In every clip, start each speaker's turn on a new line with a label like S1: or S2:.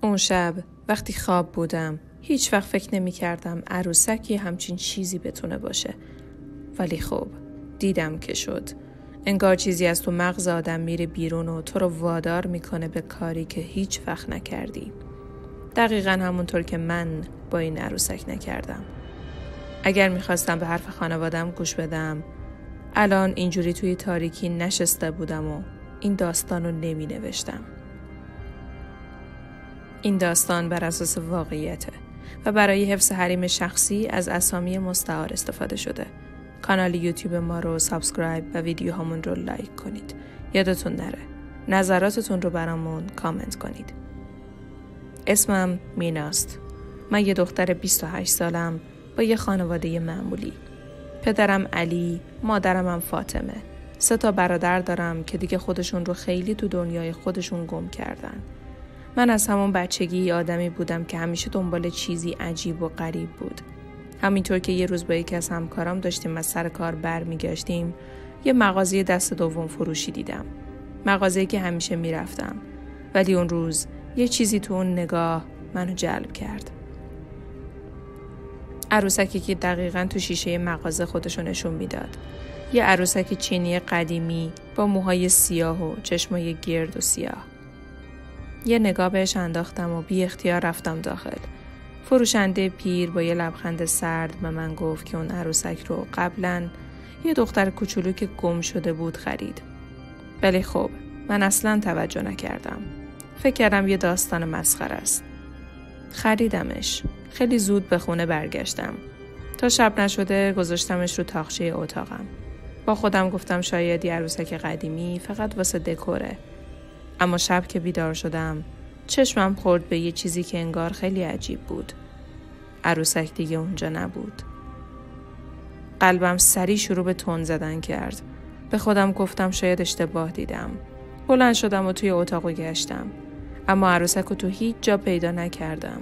S1: اون شب وقتی خواب بودم هیچ وقت فکر نمی کردم عروسک یه همچین چیزی بتونه باشه. ولی خب دیدم که شد. انگار چیزی از تو مغز آدم میره بیرون و تو رو وادار میکنه به کاری که هیچ وقت نکردی. دقیقاً همونطور که من با این عروسک نکردم. اگر میخواستم به حرف خانوادم گوش بدم، الان اینجوری توی تاریکی نشسته بودم و این داستان رو نمی نوشتم. این داستان بر اساس واقعیته و برای حفظ حریم شخصی از اسامی مستعار استفاده شده. کانال یوتیوب ما رو سابسکرایب و ویدیوهامون رو لایک کنید. یادتون نره نظراتتون رو برامون کامنت کنید. اسمم میناست. من یه دختر 28 سالم با یه خانواده معمولی. پدرم علی، مادرم هم فاطمه. 3 برادر دارم که دیگه خودشون رو خیلی تو دنیای خودشون گم کردن. من از همون بچگی آدمی بودم که همیشه دنبال چیزی عجیب و غریب بود. همینطور که یه روز با یکی از همکارام داشتیم از سر کار برمیگشتیم، یه مغازه دست دوم فروشی دیدم. مغازه‌ای که همیشه میرفتم. ولی اون روز یه چیزی تو اون نگاه منو جلب کرد. عروسکی که دقیقاً تو شیشه مغازه خودشو نشون میداد. یه عروسک چینی قدیمی با موهای سیاه و چشمای گرد و سیاه. یه نگاه بهش انداختم و بی اختیار رفتم داخل. فروشنده پیر با یه لبخند سرد به من گفت که اون عروسک رو قبلاً یه دختر کوچولو که گم شده بود خرید. ولی خب من اصلاً توجه نکردم. فکر کردم یه داستان مسخره است. خریدمش. خیلی زود به خونه برگشتم. تا شب نشده گذاشتمش رو تاقچه اتاقم. با خودم گفتم شاید یه عروسک قدیمی فقط واسه دکوره. اما شب که بیدار شدم چشمم خورد به یه چیزی که انگار خیلی عجیب بود. عروسک دیگه اونجا نبود. قلبم سریع شروع به تون زدن کرد. به خودم گفتم شاید اشتباه دیدم. بلند شدم و توی اتاقو گشتم. اما عروسک رو تو هیچ جا پیدا نکردم.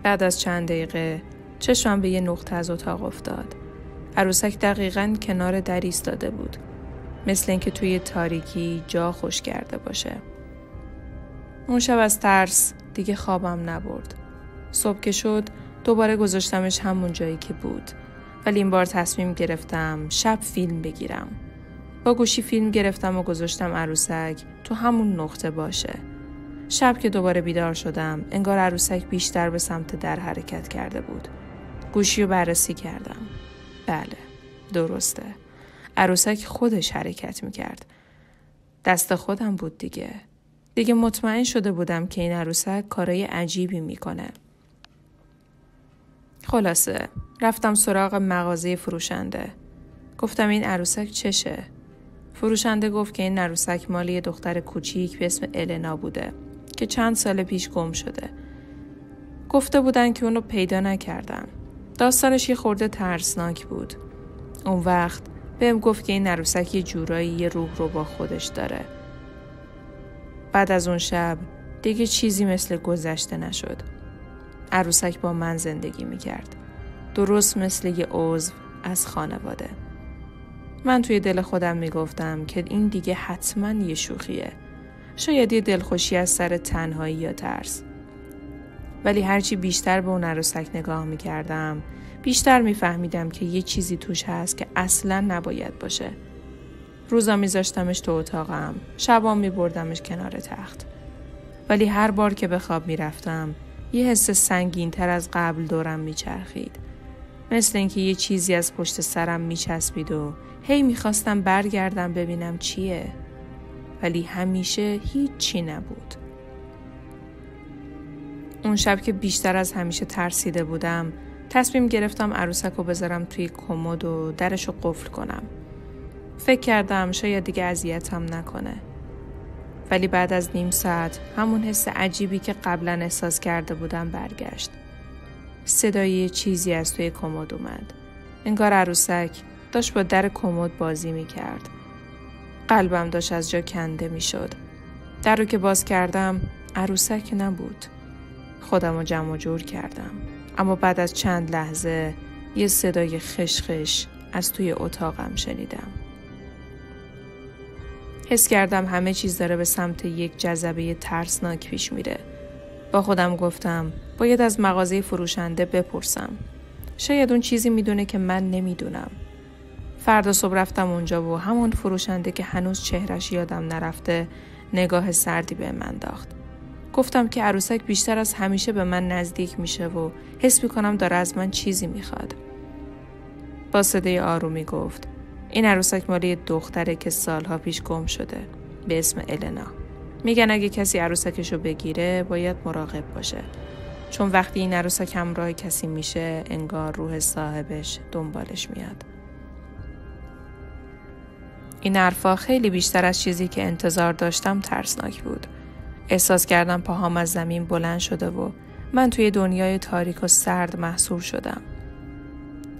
S1: بعد از چند دقیقه چشمم به یه نقطه از اتاق افتاد. عروسک دقیقاً کنار در ایستاده بود. مثل اینکه توی تاریکی جا خوش کرده باشه. اون شب از ترس دیگه خوابم نبرد. صبح که شد دوباره گذاشتمش همون جایی که بود. ولی این بار تصمیم گرفتم شب فیلم بگیرم. با گوشی فیلم گرفتم و گذاشتم عروسک تو همون نقطه باشه. شب که دوباره بیدار شدم انگار عروسک بیشتر به سمت در حرکت کرده بود. گوشی رو بررسی کردم. بله، درسته. عروسک خودش حرکت میکرد. دست خودم بود دیگه مطمئن شده بودم که این عروسک کارای عجیبی میکنه. خلاصه رفتم سراغ مغازه فروشنده. گفتم این عروسک چشه؟ فروشنده گفت که این عروسک مال یه دختر کوچیک به اسم النا بوده که چند سال پیش گم شده. گفته بودن که اونو پیدا نکردن. داستانش یه خورده ترسناک بود. اون وقت بهم گفت که این عروسک یه جورایی یه روح رو با خودش داره. بعد از اون شب دیگه چیزی مثل گذشته نشد. عروسک با من زندگی میکرد. درست مثل یه عضو از خانواده. من توی دل خودم میگفتم که این دیگه حتما یه شوخیه. شاید یه دلخوشی از سر تنهایی یا ترس. ولی هرچی بیشتر به اون عروسک نگاه میکردم بیشتر میفهمیدم که یه چیزی توش هست که اصلا نباید باشه. روزا میذاشتمش تو اتاقم، شبا میبردمش کنار تخت. ولی هر بار که به خواب میرفتم یه حس سنگین تر از قبل دورم میچرخید. مثل اینکه یه چیزی از پشت سرم میچسبید و هی میخواستم برگردم ببینم چیه. ولی همیشه هیچ چی نبود. اون شب که بیشتر از همیشه ترسیده بودم تصمیم گرفتم عروسک رو بذارم توی کمد و درش رو قفل کنم. فکر کردم شاید دیگه اذیتم نکنه. ولی بعد از نیم ساعت همون حس عجیبی که قبلا احساس کرده بودم برگشت. صدای چیزی از توی کمد اومد. انگار عروسک داشت با در کمد بازی میکرد. قلبم داشت از جا کنده میشد. در رو که باز کردم عروسک نبود. خودم رو جمع جور کردم. اما بعد از چند لحظه یه صدای خشخش از توی اتاقم شنیدم. حس کردم همه چیز داره به سمت یک جذبه ترسناک پیش میره. با خودم گفتم باید از مغازه فروشنده بپرسم. شاید اون چیزی میدونه که من نمیدونم. فردا صبح رفتم اونجا و همون فروشنده که هنوز چهرش یادم نرفته نگاه سردی به من انداخت. گفتم که عروسک بیشتر از همیشه به من نزدیک میشه و حس میکنم داره از من چیزی میخواد. با صدای آرومی گفت این عروسک مال یه دختره که سالها پیش گم شده به اسم النا. میگن اگه کسی عروسکشو بگیره باید مراقب باشه، چون وقتی این عروسک همراه کسی میشه انگار روح صاحبش دنبالش میاد. این حرفا خیلی بیشتر از چیزی که انتظار داشتم ترسناک بود. احساس کردم پاهام از زمین بلند شده و من توی دنیای تاریک و سرد محصور شدم.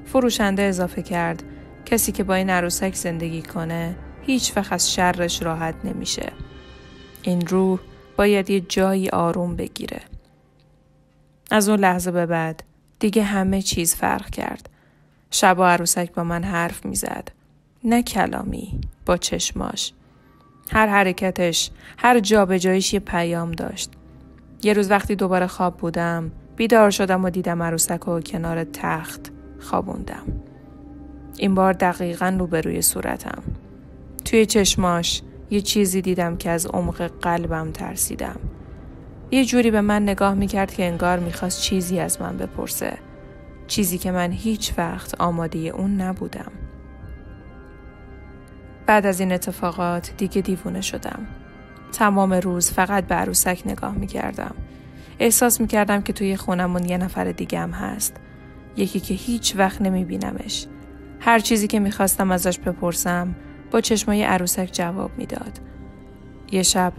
S1: فروشنده اضافه کرد کسی که با این عروسک زندگی کنه هیچ وقت از شرش راحت نمیشه. این روح باید یه جایی آروم بگیره. از اون لحظه به بعد دیگه همه چیز فرق کرد. شبا عروسک با من حرف میزد. نه کلامی، با چشماش. هر حرکتش، هر جا به جایش یه پیام داشت. یه روز وقتی دوباره خواب بودم، بیدار شدم و دیدم عروسک رو کنار تخت خوابوندم. این بار دقیقاً روبروی صورتم. توی چشماش یه چیزی دیدم که از عمق قلبم ترسیدم. یه جوری به من نگاه میکرد که انگار میخواست چیزی از من بپرسه. چیزی که من هیچ وقت آماده اون نبودم. بعد از این اتفاقات دیگه دیوونه شدم. تمام روز فقط به عروسک نگاه میکردم. احساس میکردم که توی خونمون یه نفر دیگه هم هست. یکی که هیچ وقت نمیبینمش. هر چیزی که میخواستم ازش بپرسم با چشمای عروسک جواب میداد. یه شب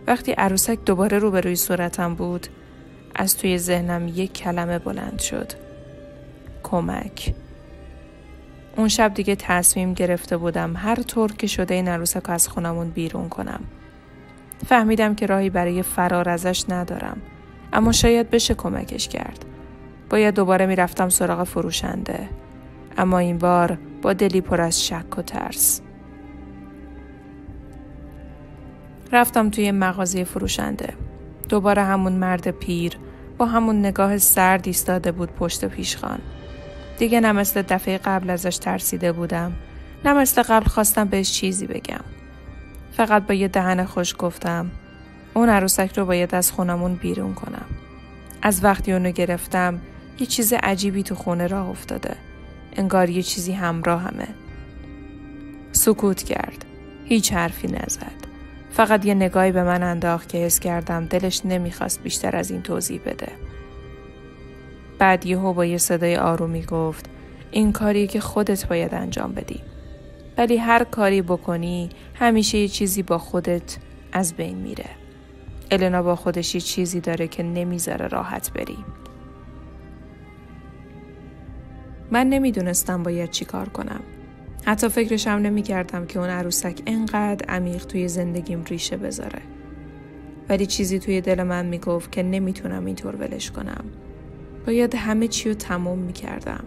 S1: وقتی عروسک دوباره روبروی صورتم بود، از توی ذهنم یک کلمه بلند شد. کمک. اون شب دیگه تصمیم گرفته بودم هر طور که شده این عروسک رو از خونمون بیرون کنم. فهمیدم که راهی برای فرار ازش ندارم، اما شاید بشه کمکش کرد. باید دوباره میرفتم سراغ فروشنده، اما این بار با دلی پر از شک و ترس. رفتم توی مغازه فروشنده. دوباره همون مرد پیر با همون نگاه سرد ایستاده بود پشت پیشخوان. دیگه نه مثل دفعه قبل ازش ترسیده بودم، نه مثل قبل خواستم بهش چیزی بگم. فقط با یه دهن خوش گفتم اون عروسک رو باید از خونمون بیرون کنم. از وقتی اونو گرفتم یه چیز عجیبی تو خونه راه افتاده. انگار یه چیزی همراهمه. سکوت کرد. هیچ حرفی نزد. فقط یه نگاهی به من انداخت که حس کردم دلش نمیخواست بیشتر از این توضیح بده. بعد یهو با یه صدای آرومی گفت این کاریه که خودت باید انجام بدی. ولی هر کاری بکنی همیشه یه چیزی با خودت از بین میره. النا با خودش یه چیزی داره که نمیذاره راحت بری. من نمیدونستم باید چی کار کنم. حتی فکرشم نمیکردم که اون عروسک انقدر عمیق توی زندگیم ریشه بذاره. ولی چیزی توی دل من میگفت که نمیتونم اینطور ولش کنم. باید همه چی رو تموم میکردم.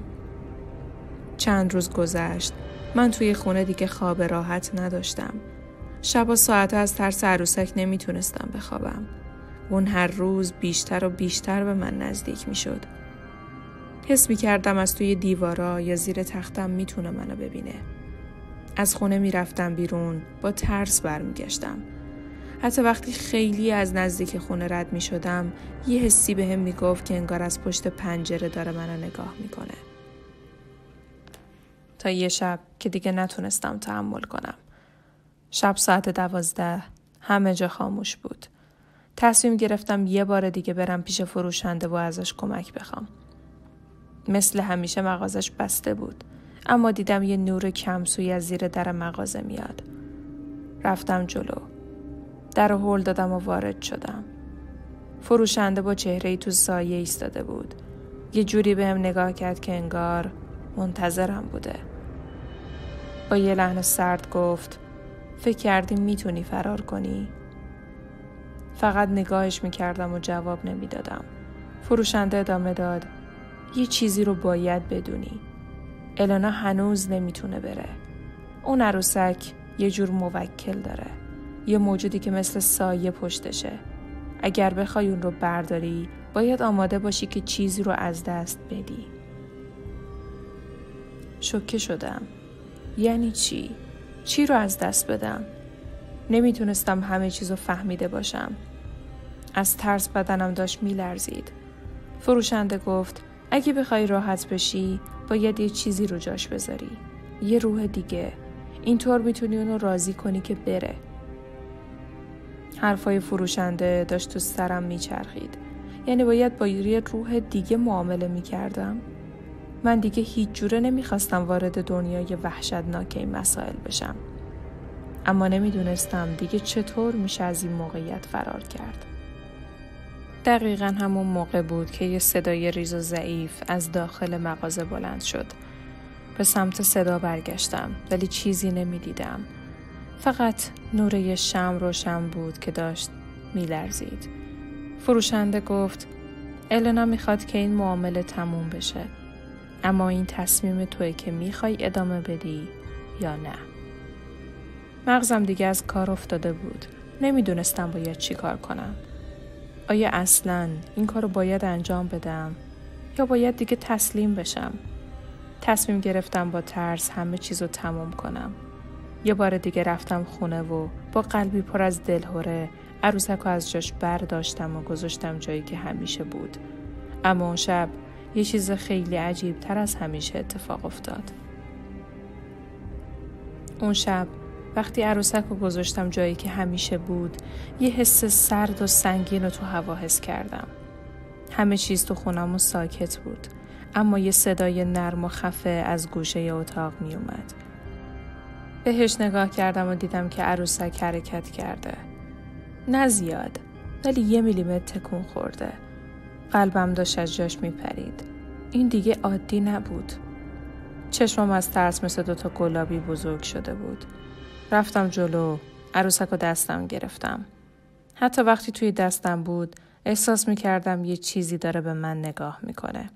S1: چند روز گذشت. من توی خونه دیگه خواب راحت نداشتم. شبا ساعت از ترس عروسک نمیتونستم بخوابم. اون هر روز بیشتر و بیشتر به من نزدیک میشد. حس میکردم از توی دیوارا یا زیر تختم میتونه منو ببینه. از خونه میرفتم بیرون، با ترس برمیگشتم. حتی وقتی خیلی از نزدیک خونه رد میشدم، یه حسی بهم میگفت که انگار از پشت پنجره داره منو نگاه میکنه. تا یه شب که دیگه نتونستم تحمل کنم. شب ساعت 12 همه جا خاموش بود. تصمیم گرفتم یه بار دیگه برم پیش فروشنده و ازش کمک بخوام. مثل همیشه مغازش بسته بود، اما دیدم یه نور کمسوی از زیر در مغازه میاد. رفتم جلو. در رو هل دادم و وارد شدم. فروشنده با چهره‌ای تو سایه ایستاده بود. یه جوری بهم نگاه کرد که انگار منتظرم بوده. با یه لحن سرد گفت فکر کردی میتونی فرار کنی؟ فقط نگاهش میکردم و جواب نمیدادم. فروشنده ادامه داد یه چیزی رو باید بدونی. النا هنوز نمیتونه بره. اون عروسک یه جور موکل داره. یه موجودی که مثل سایه پشتشه. اگر بخوای اون رو برداری، باید آماده باشی که چیزی رو از دست بدی. شوکه شدم. یعنی چی؟ چی رو از دست بدم؟ نمیتونستم همه چیز رو فهمیده باشم. از ترس بدنم داشت میلرزید. فروشنده گفت اگه بخوای راحت بشی باید یه چیزی رو جاش بذاری. یه روح دیگه. اینطور میتونی اونو راضی کنی که بره. حرفای فروشنده داشت تو سرم میچرخید. یعنی باید با یه روح دیگه معامله میکردم. من دیگه هیچ جوره نمیخواستم وارد دنیای وحشتناک این مسائل بشم. اما نمیدونستم دیگه چطور میشه از این موقعیت فرار کرد. دقیقاً همون موقع بود که یه صدای ریز و ضعیف از داخل مغازه بلند شد. به سمت صدا برگشتم ولی چیزی نمیدیدم. فقط نور یه شمع روشن بود که داشت میلرزید. فروشنده گفت النا میخواد که این معامله تموم بشه. اما این تصمیم توئه که میخوای ادامه بدی یا نه. مغزم دیگه از کار افتاده بود. نمیدونستم باید چی کار کنم. آیا اصلاً این کارو باید انجام بدم یا باید دیگه تسلیم بشم؟ تصمیم گرفتم با ترس همه چیزو تموم کنم. یه بار دیگه رفتم خونه و با قلبی پر از دلهره عروسکو از جاش برداشتم و گذاشتم جایی که همیشه بود. اما اون شب یه چیز خیلی عجیب تر از همیشه اتفاق افتاد. اون شب وقتی عروسکو گذاشتم جایی که همیشه بود، یه حس سرد و سنگین رو تو هوا حس کردم. همه چیز تو خونمون ساکت بود، اما یه صدای نرم و خفه از گوشه اتاق می اومد. بهش نگاه کردم و دیدم که عروسک حرکت کرده. نه زیاد، ولی 1 میلیمتر تکون خورده. قلبم داشت از جاش می پرید. این دیگه عادی نبود. چشمم از ترس مثل 2 گلابی بزرگ شده بود. رفتم جلو، عروسک رو دستم گرفتم. حتی وقتی توی دستم بود، احساس می‌کردم یه چیزی داره به من نگاه می‌کنه.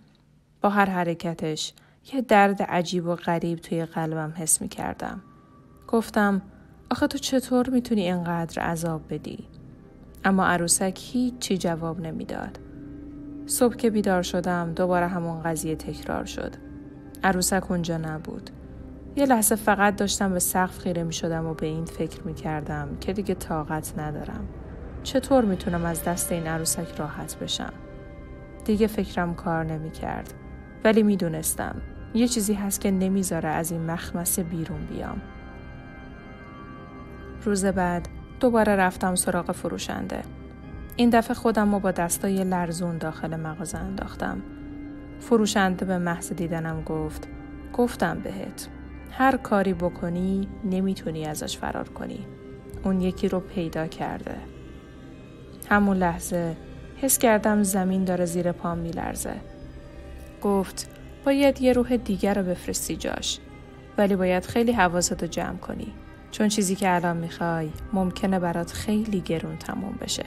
S1: با هر حرکتش، یه درد عجیب و غریب توی قلبم حس می‌کردم. گفتم، آخه تو چطور می‌تونی اینقدر عذاب بدی؟ اما عروسک هیچی جواب نمی‌داد. صبح که بیدار شدم، دوباره همون قضیه تکرار شد. عروسک اونجا نبود. یه لحظه فقط داشتم به سقف خیره می شدم و به این فکر می کردم که دیگه طاقت ندارم. چطور می تونم از دست این عروسک راحت بشم؟ دیگه فکرم کار نمی کرد. ولی می دونستم یه چیزی هست که نمیذاره از این مخمسه بیرون بیام. روز بعد دوباره رفتم سراغ فروشنده. این دفعه خودم رو با دستای لرزون داخل مغازه انداختم. فروشنده به محض دیدنم گفتم بهت، هر کاری بکنی نمیتونی ازش فرار کنی. اون یکی رو پیدا کرده. همون لحظه حس کردم زمین داره زیر پام میلرزه. گفت باید یه روح دیگر رو بفرستی جاش. ولی باید خیلی حواستو جمع کنی. چون چیزی که الان میخوای ممکنه برات خیلی گرون تموم بشه.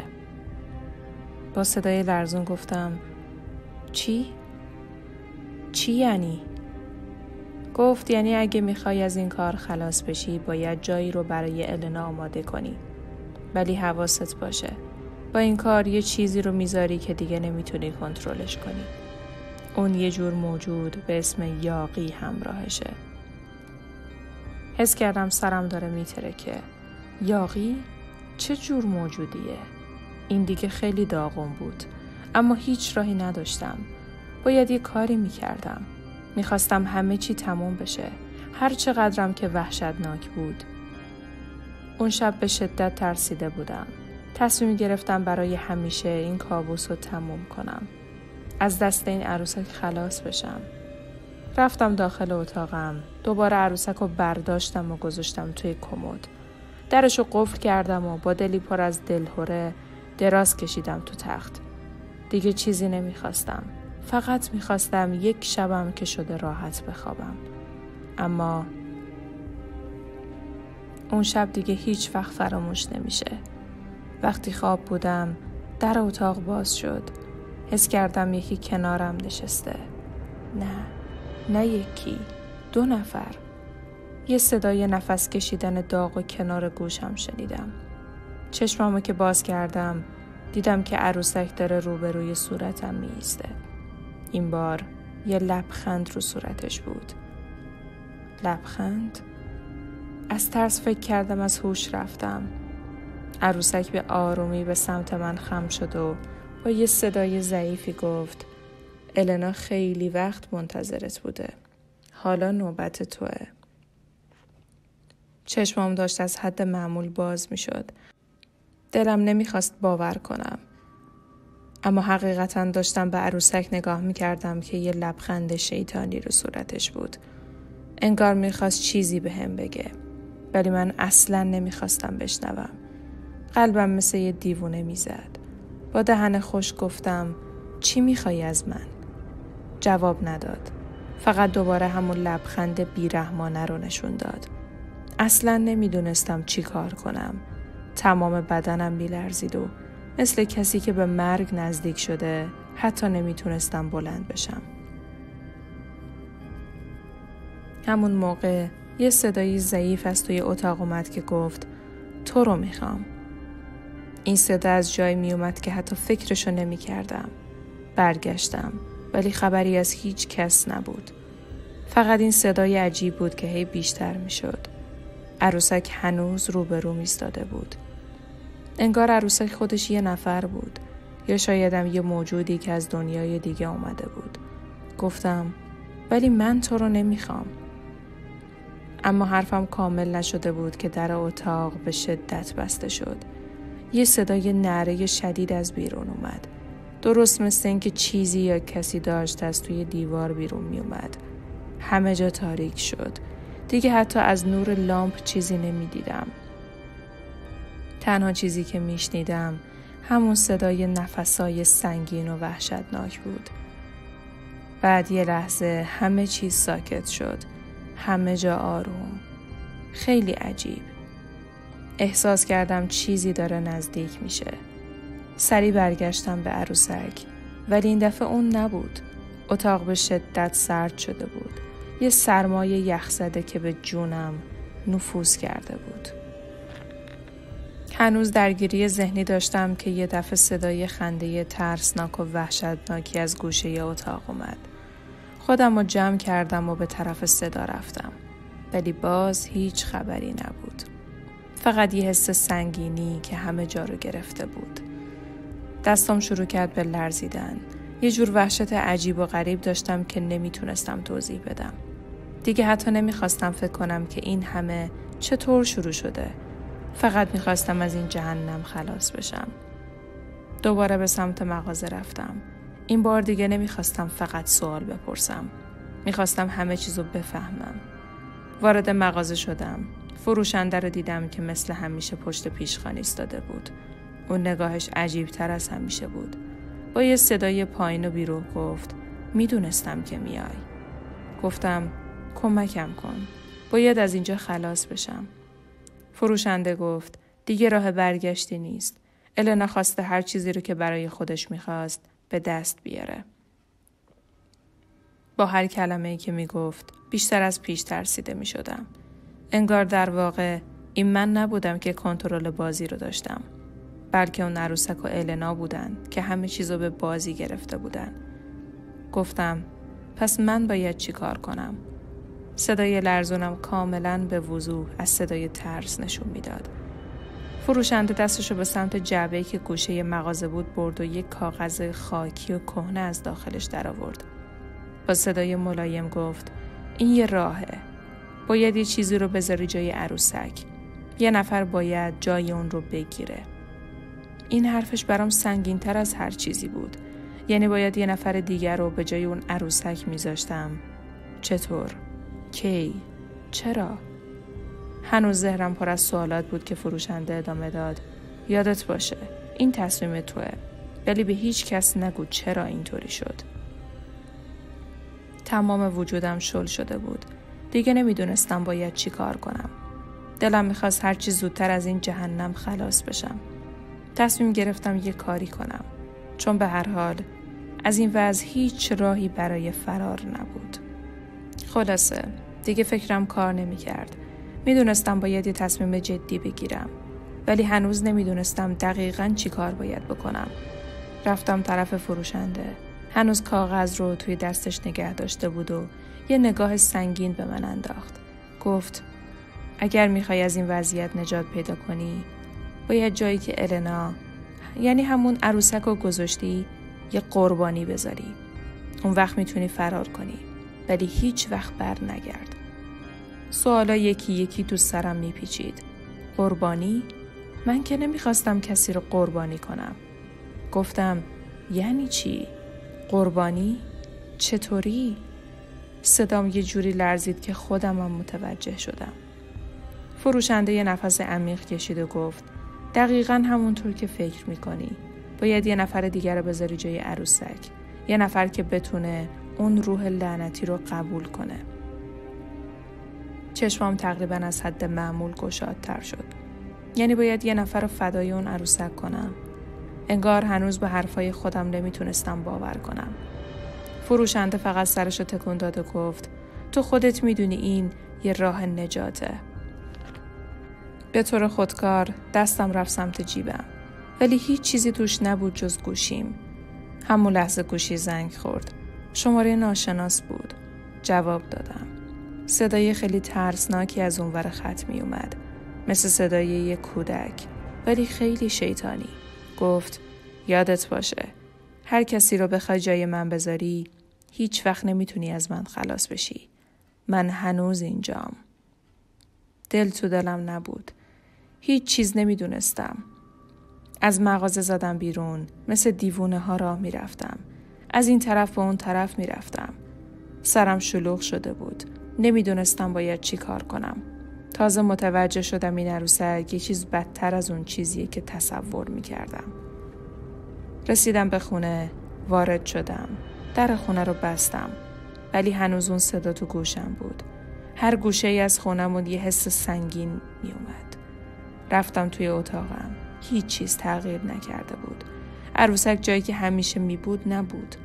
S1: با صدای لرزون گفتم چی؟ چی یعنی؟ گفت یعنی اگه میخوای از این کار خلاص بشی باید جایی رو برای النا آماده کنی. ولی حواست باشه. با این کار یه چیزی رو میذاری که دیگه نمیتونی کنترلش کنی. اون یه جور موجود به اسم یاغی همراهشه. حس کردم سرم داره میترکه. یاغی؟ چه جور موجودیه؟ این دیگه خیلی داغون بود. اما هیچ راهی نداشتم. باید یه کاری میکردم. میخواستم همه چی تموم بشه. هر چقدرم که وحشتناک بود. اون شب به شدت ترسیده بودم. تصمیم گرفتم برای همیشه این کابوس رو تموم کنم. از دست این عروسک خلاص بشم. رفتم داخل اتاقم. دوباره عروسک رو برداشتم و گذاشتم توی کمد. درشو قفل کردم و با دلی پر از دلهره دراز کشیدم تو تخت. دیگه چیزی نمیخواستم. فقط میخواستم یک شبم که شده راحت بخوابم. اما اون شب دیگه هیچ وقت فراموش نمیشه. وقتی خواب بودم در اتاق باز شد. حس کردم یکی کنارم نشسته. نه یکی، 2 نفر. یه صدای نفس کشیدن داغ و کنار گوشم شنیدم. چشمامو که باز کردم دیدم که عروسک داره روبروی صورتم میایسته. این بار یه لبخند رو صورتش بود. لبخند؟ از ترس فکر کردم از هوش رفتم. عروسک به آرومی به سمت من خم شد و با یه صدای ضعیفی گفت النا خیلی وقت منتظرت بوده. حالا نوبت توه. چشمام داشت از حد معمول باز می شد. دلم نمیخواست باور کنم. اما حقیقتا داشتم به عروسک نگاه می کردم که یه لبخند شیطانی رو صورتش بود. انگار میخواست چیزی به هم بگه. ولی من اصلا نمیخواستم بشنوم. قلبم مثل یه دیوونه میزد. با دهن خوش گفتم چی میخوای از من؟ جواب نداد. فقط دوباره همون لبخند بیرحمانه رو نشون داد. اصلا نمیدونستم چی کار کنم. تمام بدنم میلرزید و مثل کسی که به مرگ نزدیک شده حتی نمیتونستم بلند بشم. همون موقع یه صدای ضعیف از توی اتاق اومد که گفت تو رو میخوام. این صدا از جای میومد که حتی فکرشو نمی کردم. برگشتم ولی خبری از هیچ کس نبود. فقط این صدای عجیب بود که هی بیشتر می شد. عروسک هنوز روبرو ایستاده بود. انگار عروسک خودش یه نفر بود یا شایدم یه موجودی که از دنیای دیگه اومده بود. گفتم ولی من تو رو نمیخوام. اما حرفم کامل نشده بود که در اتاق به شدت بسته شد. یه صدای نعره شدید از بیرون اومد. درست مثل این که چیزی یا کسی داشت از توی دیوار بیرون می اومد. همه جا تاریک شد. دیگه حتی از نور لامپ چیزی نمی دیدم. تنها چیزی که می شنیدم همون صدای نفسای سنگین و وحشتناک بود. بعد یه لحظه همه چیز ساکت شد. همه جا آروم. خیلی عجیب. احساس کردم چیزی داره نزدیک میشه. سریع برگشتم به عروسک ولی این دفعه اون نبود. اتاق به شدت سرد شده بود. یه سرمای یخزده که به جونم نفوذ کرده بود. هنوز درگیری ذهنی داشتم که یه دفعه صدای خنده ترسناک و وحشتناکی از گوشه اتاق اومد. خودم رو جمع کردم و به طرف صدا رفتم. ولی باز هیچ خبری نبود. فقط یه حس سنگینی که همه جا رو گرفته بود. دستم شروع کرد به لرزیدن. یه جور وحشت عجیب و غریب داشتم که نمیتونستم توضیح بدم. دیگه حتی نمیخواستم فکر کنم که این همه چطور شروع شده. فقط میخواستم از این جهنم خلاص بشم. دوباره به سمت مغازه رفتم. این بار دیگه نمیخواستم فقط سوال بپرسم. میخواستم همه چیزو بفهمم. وارد مغازه شدم. فروشنده رو دیدم که مثل همیشه پشت پیشخوان ایستاده بود. اون نگاهش عجیب‌تر از همیشه بود. با یه صدای پایین و بیروح گفت میدونستم که میای. گفتم کمکم کن. باید از اینجا خلاص بشم. فروشنده گفت دیگه راه برگشتی نیست. النا خواسته هر چیزی رو که برای خودش میخواست به دست بیاره. با هر کلمه‌ای که میگفت بیشتر از پیش ترسیده میشدم. انگار در واقع این من نبودم که کنترل بازی رو داشتم. بلکه اون عروسک و النا بودن که همه چیزو به بازی گرفته بودن. گفتم پس من باید چی کار کنم؟ صدای لرزونم کاملا به وضوح از صدای ترس نشون میداد. فروشنده دستشو به سمت جعبه‌ای که گوشه مغازه بود برد و یک کاغذ خاکی و کهنه از داخلش در آورد. با صدای ملایم گفت این یه راهه. باید یه چیزی رو بذاری جای عروسک. یه نفر باید جای اون رو بگیره. این حرفش برام سنگین‌تر از هر چیزی بود. یعنی باید یه نفر دیگر رو به جای اون عروسک میذاشتم. چطور؟ کی؟ چرا؟ هنوز ذهنم پر از سوالات بود که فروشنده ادامه داد. یادت باشه این تصمیم توئه. ولی به هیچ کس نگو چرا اینطوری شد. تمام وجودم شل شده بود. دیگه نمیدونستم باید چی کار کنم. دلم میخواست هر چی زودتر از این جهنم خلاص بشم. تصمیم گرفتم یه کاری کنم. چون به هر حال از این وضع هیچ راهی برای فرار نبود. خلاصه دیگه فکرم کار نمیکرد. میدونستم باید یه تصمیم جدی بگیرم، ولی هنوز نمیدونستم دقیقاً چی کار باید بکنم. رفتم طرف فروشنده. هنوز کاغذ رو توی دستش نگه داشته بود و یه نگاه سنگین به من انداخت. گفت اگر میخوای از این وضعیت نجات پیدا کنی، باید جایی که النا، یعنی همون عروسک رو گذاشتی، یه قربانی بذاری. اون وقت میتونی فرار کنی، ولی هیچ وقت بر نگرد. سوالا یکی یکی تو سرم میپیچید. قربانی؟ من که نمیخواستم کسی رو قربانی کنم. گفتم یعنی چی؟ قربانی؟ چطوری؟ صدام یه جوری لرزید که خودم هم متوجه شدم. فروشنده یه نفس عمیق کشید و گفت دقیقاً همونطور که فکر میکنی. باید یه نفر دیگر رو بذاری جای عروسک. یه نفر که بتونه اون روح لعنتی رو قبول کنه. چشمام تقریباً از حد معمول گشادتر شد. یعنی باید یه نفر رو فدای اون عروسک کنم. انگار هنوز به حرفای خودم نمیتونستم باور کنم. فروشنده فقط سرشو تکون داد و گفت تو خودت میدونی این یه راه نجاته. به طور خودکار دستم رفت سمت جیبم، ولی هیچ چیزی توش نبود جز گوشیم. همون لحظه گوشی زنگ خورد. شماره ناشناس بود. جواب دادم. صدای خیلی ترسناکی از اونور خط می اومد. مثل صدای یک کودک، ولی خیلی شیطانی. گفت یادت باشه هر کسی رو بخوای جای من بذاری، هیچ وقت نمیتونی از من خلاص بشی. من هنوز اینجام. دل تو دلم نبود. هیچ چیز نمیدونستم. از مغازه زدم بیرون. مثل دیوونه ها راه میرفتم. از این طرف به اون طرف میرفتم. سرم شلوغ شده بود. نمیدونستم باید چی کار کنم. تازه متوجه شدم این عروسک یه چیز بدتر از اون چیزیه که تصور میکردم. رسیدم به خونه. وارد شدم. در خونه رو بستم. ولی هنوز اون صدا تو گوشم بود. هر گوشه ای از خونمون یه حس سنگین می اومد. رفتم توی اتاقم. هیچ چیز تغییر نکرده بود. عروسک جایی که همیشه می بود نبود.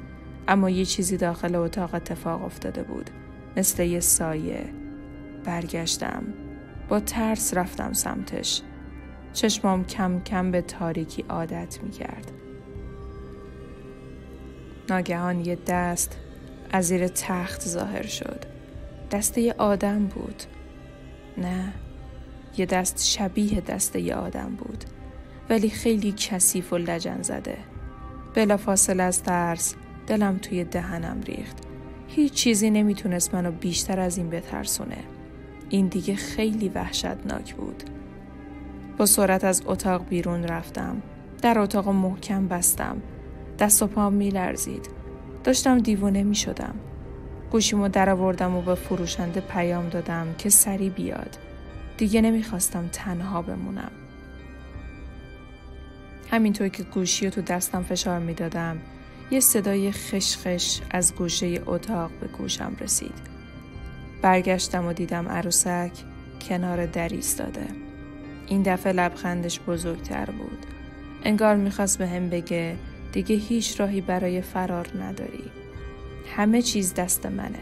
S1: اما یه چیزی داخل اتاق اتفاق افتاده بود. مثل یه سایه. برگشتم. با ترس رفتم سمتش. چشمام کم کم به تاریکی عادت می کرد. ناگهان یه دست از زیر تخت ظاهر شد. دست یه آدم بود. نه، یه دست شبیه دست یه آدم بود، ولی خیلی کثیف و لجن زده. بلافاصله از ترس دلم توی دهنم ریخت. هیچ چیزی نمیتونست منو بیشتر از این بترسونه. این دیگه خیلی وحشتناک بود. با سرعت از اتاق بیرون رفتم. در اتاق محکم بستم. دست و پام میلرزید. داشتم دیوونه میشدم. گوشیمو در آوردم و به فروشنده پیام دادم که سریع بیاد. دیگه نمیخواستم تنها بمونم. همینطور که گوشی رو تو دستم فشار میدادم، یه صدای خشخش از گوشه اتاق به گوشم رسید. برگشتم و دیدم عروسک کنار در ایستاده. این دفعه لبخندش بزرگتر بود. انگار میخواست به هم بگه دیگه هیچ راهی برای فرار نداری. همه چیز دست منه.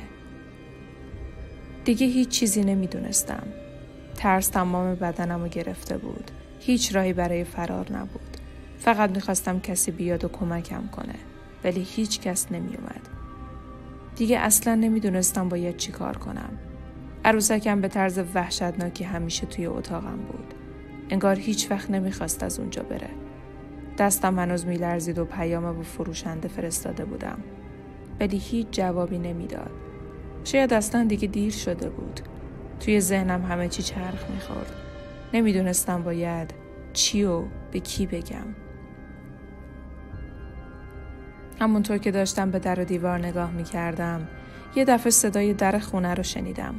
S1: دیگه هیچ چیزی نمیدونستم. ترس تمام بدنمو گرفته بود. هیچ راهی برای فرار نبود. فقط میخواستم کسی بیاد و کمکم کنه. ولی هیچ کس نمیومد. دیگه اصلا نمیدونستم باید چی کار کنم. عروسکم به طرز وحشتناکی همیشه توی اتاقم بود. انگار هیچ وقت نمیخواست از اونجا بره. دستم هنوز میلرزید و پیام به فروشنده فرستاده بودم. ولی هیچ جوابی نمیداد. شاید اصلا دیگه دیر شده بود. توی ذهنم همه چی چرخ میخورد. نمیدونستم باید چی و به کی بگم. همونطور که داشتم به در و دیوار نگاه میکردم، یه دفعه صدای در خونه رو شنیدم.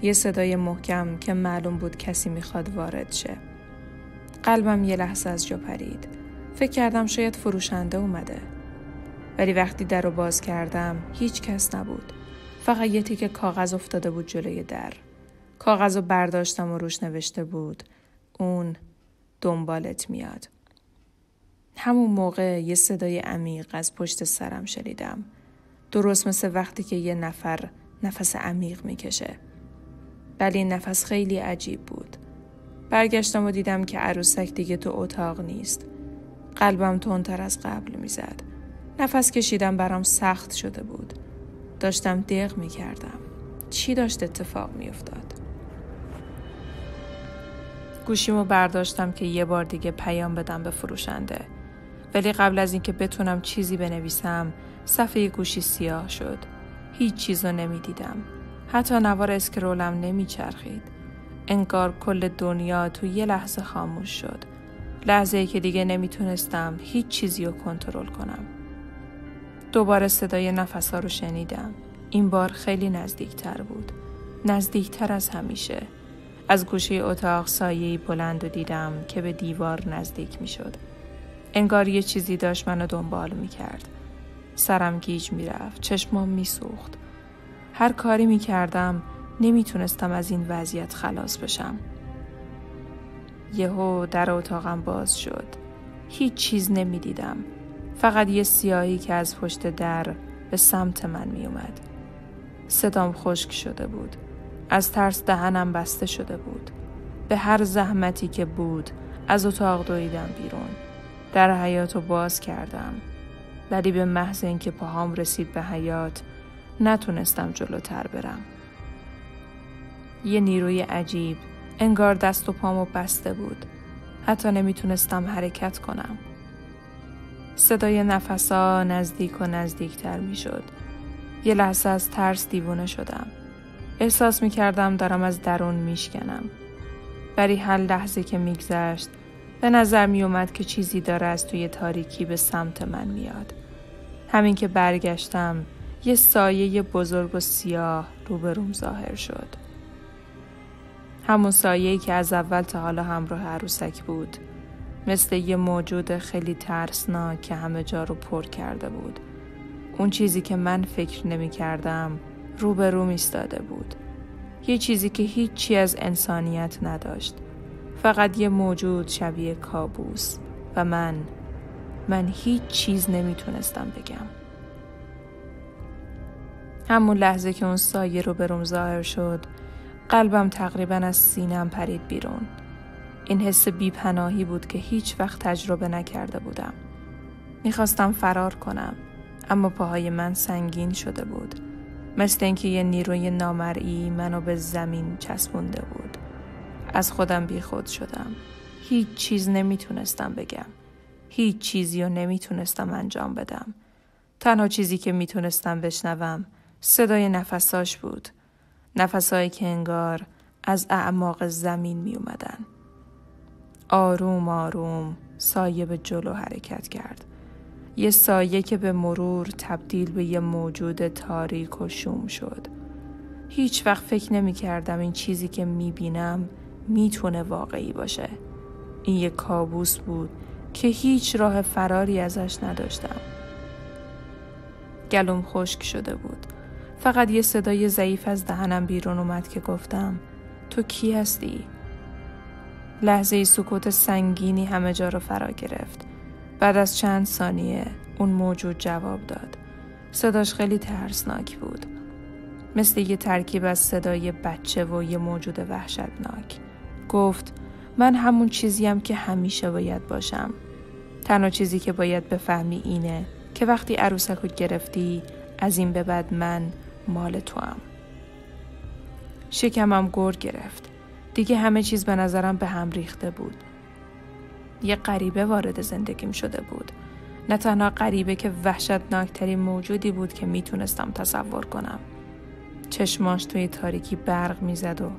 S1: یه صدای محکم که معلوم بود کسی میخواد وارد شه. قلبم یه لحظه از جا پرید. فکر کردم شاید فروشنده اومده. ولی وقتی در رو باز کردم هیچ کس نبود. فقط یه تیکه کاغذ افتاده بود جلوی در. کاغذ رو برداشتم و روش نوشته بود اون دنبالت میاد. همون موقع یه صدای عمیق از پشت سرم شنیدم. درست مثل وقتی که یه نفر نفس عمیق میکشه. ولی این نفس خیلی عجیب بود. برگشتم و دیدم که عروسک دیگه تو اتاق نیست. قلبم تندتر از قبل میزد. نفس کشیدم برام سخت شده بود. داشتم دق میکردم. چی داشت اتفاق میافتاد؟ گوشیمو برداشتم که یه بار دیگه پیام بدم به فروشنده. ولی قبل از اینکه بتونم چیزی بنویسم، صفحه گوشی سیاه شد. هیچ چیزو نمیدیدم. حتی نوار اسکرولم نمیچرخید. انگار کل دنیا تو یه لحظه خاموش شد. لحظه‌ای که دیگه نمیتونستم هیچ چیزی رو کنترل کنم. دوباره صدای نفس‌ها رو شنیدم. این بار خیلی نزدیکتر بود. نزدیکتر از همیشه. از گوشه اتاق سایه‌ای بلند رو دیدم که به دیوار نزدیک میشد. انگار یه چیزی داشت منو دنبال میکرد. سرم گیج میرفت. چشمام میسوخت. هر کاری میکردم نمیتونستم از این وضعیت خلاص بشم. یهو در اتاقم باز شد. هیچ چیز نمیدیدم. فقط یه سیاهی که از پشت در به سمت من میومد. صدام خشک شده بود. از ترس دهنم بسته شده بود. به هر زحمتی که بود از اتاق دویدم بیرون. در حیاط رو باز کردم. ولی به محض اینکه پاهام رسید به حیاط نتونستم جلوتر برم. یه نیروی عجیب انگار دست و پامو بسته بود. حتی نمیتونستم حرکت کنم. صدای نفسا نزدیک و نزدیکتر میشد. یه لحظه از ترس دیوونه شدم. احساس میکردم دارم از درون میشکنم. ولی هر لحظه که میگذشت به نظر میومد که چیزی داره از توی تاریکی به سمت من میاد. همین که برگشتم یه سایه بزرگ و سیاه روبروم ظاهر شد. همون سایه‌ای که از اول تا حالا همراه عروسک بود. مثل یه موجود خیلی ترسناک که همه جا رو پر کرده بود. اون چیزی که من فکر نمی کردم روبروم ایستاده بود. یه چیزی که هیچی از انسانیت نداشت. فقط یه موجود شبیه کابوس و من هیچ چیز نمیتونستم بگم. همون لحظه که اون سایه روبروم ظاهر شد قلبم تقریبا از سینه‌ام پرید بیرون. این حس بی‌پناهی بود که هیچ وقت تجربه نکرده بودم. میخواستم فرار کنم اما پاهای من سنگین شده بود. مثل اینکه یه نیروی نامرئی منو به زمین چسبونده بود. از خودم بیخود شدم. هیچ چیز نمیتونستم بگم. هیچ چیزی رو نمیتونستم انجام بدم. تنها چیزی که میتونستم بشنوم صدای نفساش بود. نفسایی که انگار از اعماق زمین می اومدن. آروم آروم سایه به جلو حرکت کرد. یه سایه که به مرور تبدیل به یه موجود تاریک و شوم شد. هیچ وقت فکر نمی کردم این چیزی که می بینم می تونه واقعی باشه. این یه کابوس بود که هیچ راه فراری ازش نداشتم. گلوم خشک شده بود. فقط یه صدای ضعیف از دهنم بیرون اومد که گفتم تو کی هستی؟ لحظه سکوت سنگینی همه جا رو فرا گرفت. بعد از چند ثانیه اون موجود جواب داد. صداش خیلی ترسناک بود. مثل یه ترکیب از صدای بچه و یه موجود وحشتناک. گفت من همون چیزیم که همیشه باید باشم. تنها چیزی که باید بفهمی اینه که وقتی عروسک رو گرفتی از این به بعد من مال توام. شکمم گرگ گرفت. دیگه همه چیز به نظرم به هم ریخته بود. یه غریبه وارد زندگیم شده بود. نه تنها غریبه که وحشتناکترین موجودی بود که میتونستم تصور کنم. چشماش توی تاریکی برق میزد و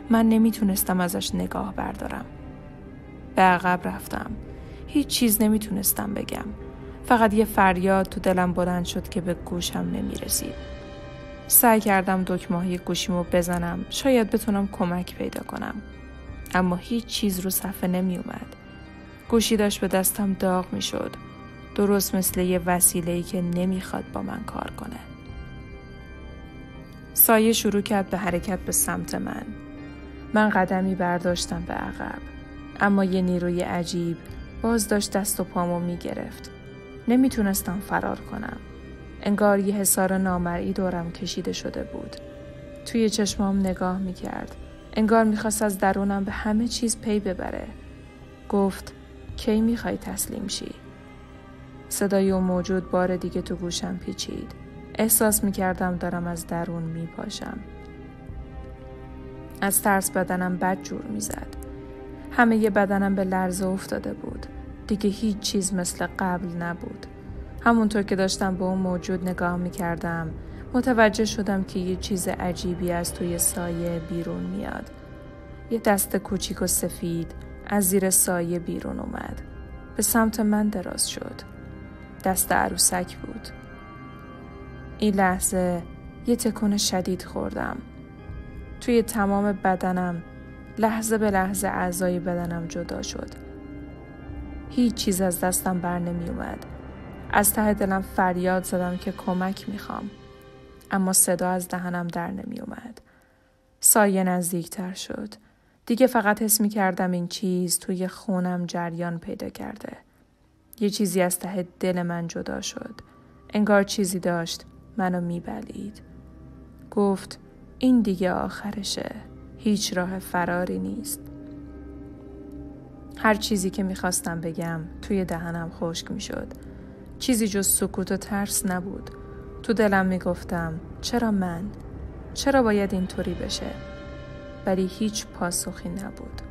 S1: من نمیتونستم ازش نگاه بردارم. به عقب رفتم. هیچ چیز نمیتونستم بگم. فقط یه فریاد تو دلم بلند شد که به گوشم نمیرسید. سعی کردم دکمه‌های گوشیمو بزنم. شاید بتونم کمک پیدا کنم. اما هیچ چیز رو صفحه نمی اومد. گوشی داشت به دستم داغ می شد. درست مثل یه وسیله‌ای که نمیخواد با من کار کنه. سایه شروع کرد به حرکت به سمت من. من قدمی برداشتم به عقب. اما یه نیروی عجیب باز داشت دست و پامو می گرفت. نمیتونستم فرار کنم. انگار یه حصار نامرئی دورم کشیده شده بود. توی چشمام نگاه میکرد. انگار میخواست از درونم به همه چیز پی ببره. گفت کی میخوای تسلیم شی؟ صدای اون موجود بار دیگه تو گوشم پیچید. احساس میکردم دارم از درون میپاشم. از ترس بدنم بد جور میزد. همه ی بدنم به لرزه افتاده بود. دیگه هیچ چیز مثل قبل نبود. همونطور که داشتم به اون موجود نگاه میکردم متوجه شدم که یه چیز عجیبی از توی سایه بیرون میاد. یه دست کوچیک و سفید از زیر سایه بیرون اومد. به سمت من دراز شد. دست عروسک بود. این لحظه یه تکون شدید خوردم. توی تمام بدنم لحظه به لحظه اعضای بدنم جدا شد. هیچ چیز از دستم بر نمی اومد. از ته دلم فریاد زدم که کمک میخوام. اما صدا از دهنم در نمی اومد. سایه نزدیکتر شد. دیگه فقط حس می کردم این چیز توی خونم جریان پیدا کرده. یه چیزی از ته دل من جدا شد. انگار چیزی داشت منو می بلعید. گفت این دیگه آخرشه. هیچ راه فراری نیست. هر چیزی که میخواستم بگم توی دهنم خشک میشد. چیزی جز سکوت و ترس نبود. تو دلم میگفتم چرا من؟ چرا باید اینطوری بشه؟ ولی هیچ پاسخی نبود.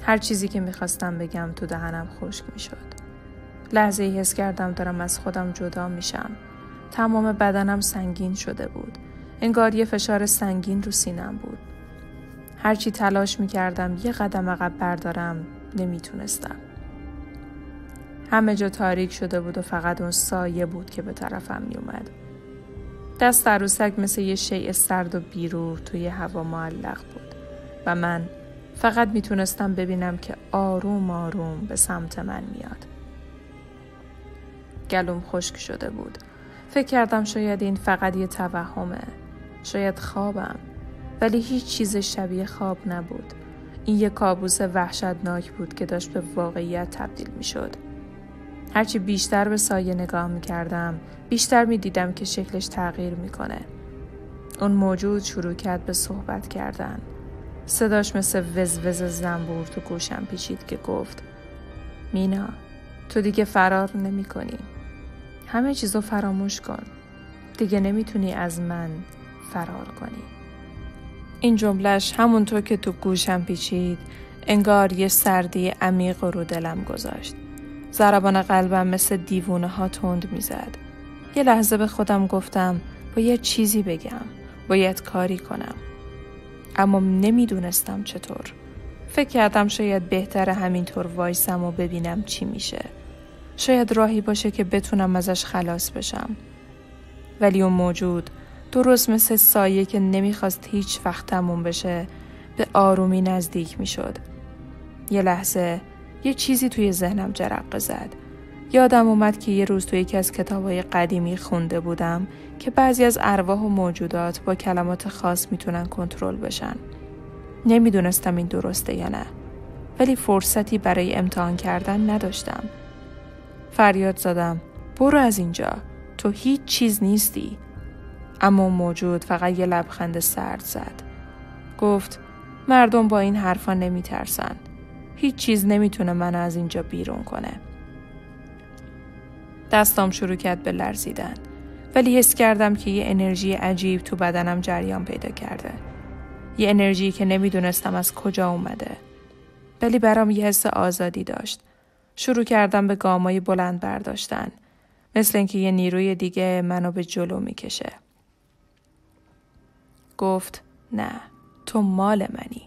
S1: هر چیزی که میخواستم بگم تو دهنم خشک میشد. لحظه ای حس کردم دارم از خودم جدا میشم. تمام بدنم سنگین شده بود. انگار یه فشار سنگین رو سینم بود. هرچی تلاش میکردم یه قدم عقب بردارم نمیتونستم. همه جا تاریک شده بود و فقط اون سایه بود که به طرفم میومد. دست عروسک مثل یه شیء سرد و بیروح توی هوا معلق بود و من فقط میتونستم ببینم که آروم آروم به سمت من میاد. گلوم خشک شده بود. فکر کردم شاید این فقط یه توهمه. شاید خوابم. ولی هیچ چیز شبیه خواب نبود. این یه کابوس وحشتناک بود که داشت به واقعیت تبدیل می شد. هرچی بیشتر به سایه نگاه می کردم بیشتر می دیدم که شکلش تغییر می کنه. اون موجود شروع کرد به صحبت کردن. صداش مثل وزوز زنبور تو گوشم پیچید که گفت مینا تو دیگه فرار نمی کنی. همه چیزو فراموش کن. دیگه نمیتونی از من فرار کنی. این جملهش همونطور که تو گوشم پیچید انگار یه سردی عمیق رو دلم گذاشت. ضربان قلبم مثل دیوونه ها تند میزد. یه لحظه به خودم گفتم باید چیزی بگم. باید کاری کنم. اما نمیدونستم چطور. فکر کردم شاید بهتره همینطور وایسم و ببینم چی میشه. شاید راهی باشه که بتونم ازش خلاص بشم. ولی اون موجود درست مثل سایه که نمیخواست هیچ وقت تموم بشه به آرومی نزدیک میشد. یه لحظه یه چیزی توی ذهنم جرقه زد. یادم اومد که یه روز توی یکی از کتابای قدیمی خونده بودم که بعضی از ارواح و موجودات با کلمات خاص میتونن کنترل بشن. نمیدونستم این درسته یا نه. ولی فرصتی برای امتحان کردن نداشتم. فریاد زدم برو از اینجا. تو هیچ چیز نیستی. اما موجود فقط یه لبخند سرد زد. گفت مردم با این حرفا نمیترسن. هیچ چیز نمیتونه منو از اینجا بیرون کنه. دستام شروع کرد به لرزیدن. ولی حس کردم که یه انرژی عجیب تو بدنم جریان پیدا کرده. یه انرژی که نمیدونستم از کجا اومده. ولی برام یه حس آزادی داشت. شروع کردم به گامای بلند برداشتن. مثل اینکه یه نیروی دیگه منو به جلو میکشه. گفت نه تو مال منی.